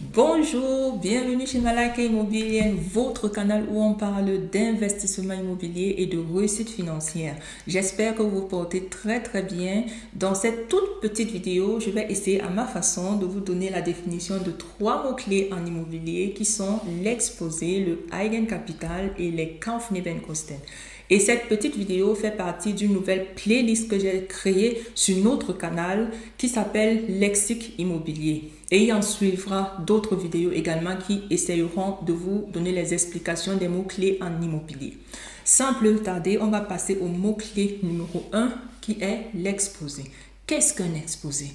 Bonjour, bienvenue chez Malaka Immobilienne, votre canal où on parle d'investissement immobilier et de réussite financière. J'espère que vous vous portez très bien. Dans cette toute petite vidéo, je vais essayer à ma façon de vous donner la définition de 3 mots-clés en immobilier qui sont l'exposé, le Eigenkapital et les Kaufnebenkosten. Et cette petite vidéo fait partie d'une nouvelle playlist que j'ai créée sur notre canal qui s'appelle Lexique Immobilier. Et il en suivra d'autres vidéos également qui essaieront de vous donner les explications des mots-clés en immobilier. Sans plus tarder, on va passer au mot-clé numéro 1 qui est l'exposé. Qu'est-ce qu'un exposé?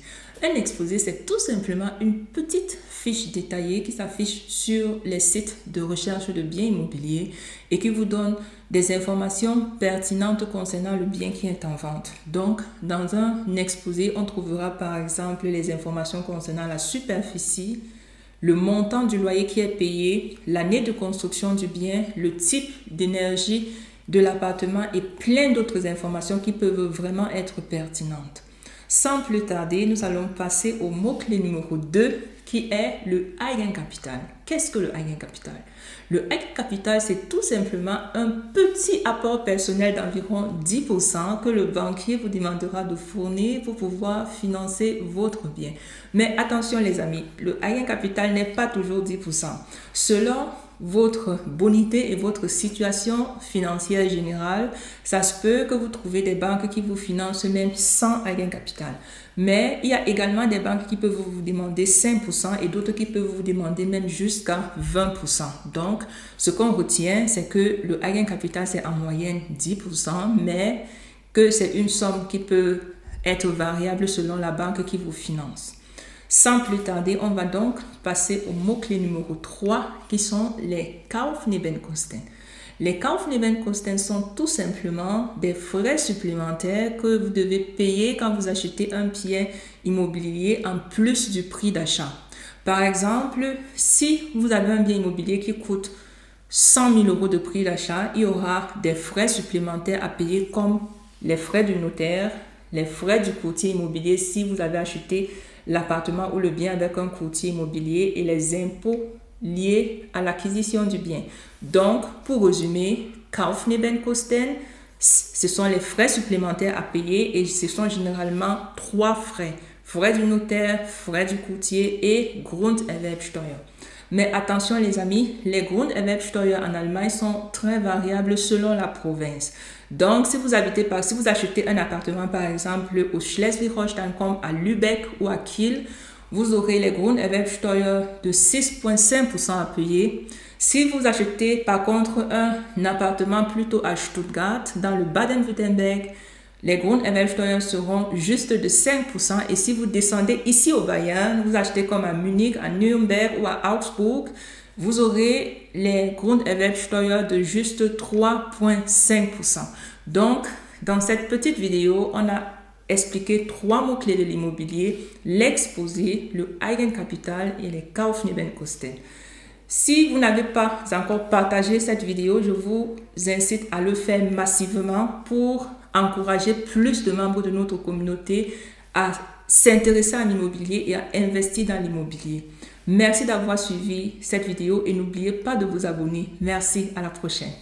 Un exposé, c'est tout simplement une petite fiche détaillée qui s'affiche sur les sites de recherche de biens immobiliers et qui vous donne des informations pertinentes concernant le bien qui est en vente. Donc, dans un exposé, on trouvera par exemple les informations concernant la superficie, le montant du loyer qui est payé, l'année de construction du bien, le type d'énergie de l'appartement et plein d'autres informations qui peuvent vraiment être pertinentes. Sans plus tarder, nous allons passer au mot-clé numéro 2 qui est le Eigenkapital. Qu'est-ce que le Eigenkapital? Le Eigenkapital, c'est tout simplement un petit apport personnel d'environ 10% que le banquier vous demandera de fournir pour pouvoir financer votre bien. Mais attention les amis, le Eigenkapital n'est pas toujours 10%. Selon votre bonité et votre situation financière générale, ça se peut que vous trouviez des banques qui vous financent même sans Eigenkapital. Mais il y a également des banques qui peuvent vous demander 5% et d'autres qui peuvent vous demander même jusqu'à 20%. Donc, ce qu'on retient, c'est que le Eigenkapital, c'est en moyenne 10%, mais que c'est une somme qui peut être variable selon la banque qui vous finance. Sans plus tarder, on va donc passer au mot-clé numéro 3 qui sont les Kaufnebenkosten. Les Kaufnebenkosten sont tout simplement des frais supplémentaires que vous devez payer quand vous achetez un bien immobilier en plus du prix d'achat. Par exemple, si vous avez un bien immobilier qui coûte 100 000 € de prix d'achat, il y aura des frais supplémentaires à payer comme les frais du notaire, les frais du courtier immobilier si vous avez acheté l'appartement ou le bien avec un courtier immobilier et les impôts liés à l'acquisition du bien. Donc, pour résumer, Kaufnebenkosten, ce sont les frais supplémentaires à payer et ce sont généralement 3 frais. Frais du notaire, frais du courtier et Grunderwerbsteuer. Mais attention les amis, les Grunderwerbsteuer en Allemagne sont très variables selon la province. Donc, si vous achetez un appartement par exemple au Schleswig-Holstein comme à Lübeck ou à Kiel, vous aurez les Grunderwerbsteuer de 6,5% à payer. Si vous achetez par contre un appartement plutôt à Stuttgart, dans le Baden-Württemberg, les Grunderwerbsteuer seront juste de 5%. Et si vous descendez ici au Bayern, vous achetez comme à Munich, à Nuremberg ou à Augsbourg, vous aurez les Grunderwerbsteuer de juste 3,5%. Donc, dans cette petite vidéo, on a expliqué 3 mots-clés de l'immobilier, l'exposé, le Eigenkapital et les Kaufnebenkosten. Si vous n'avez pas encore partagé cette vidéo, je vous incite à le faire massivement pour encourager plus de membres de notre communauté à s'intéresser à l'immobilier et à investir dans l'immobilier. Merci d'avoir suivi cette vidéo et n'oubliez pas de vous abonner. Merci, à la prochaine.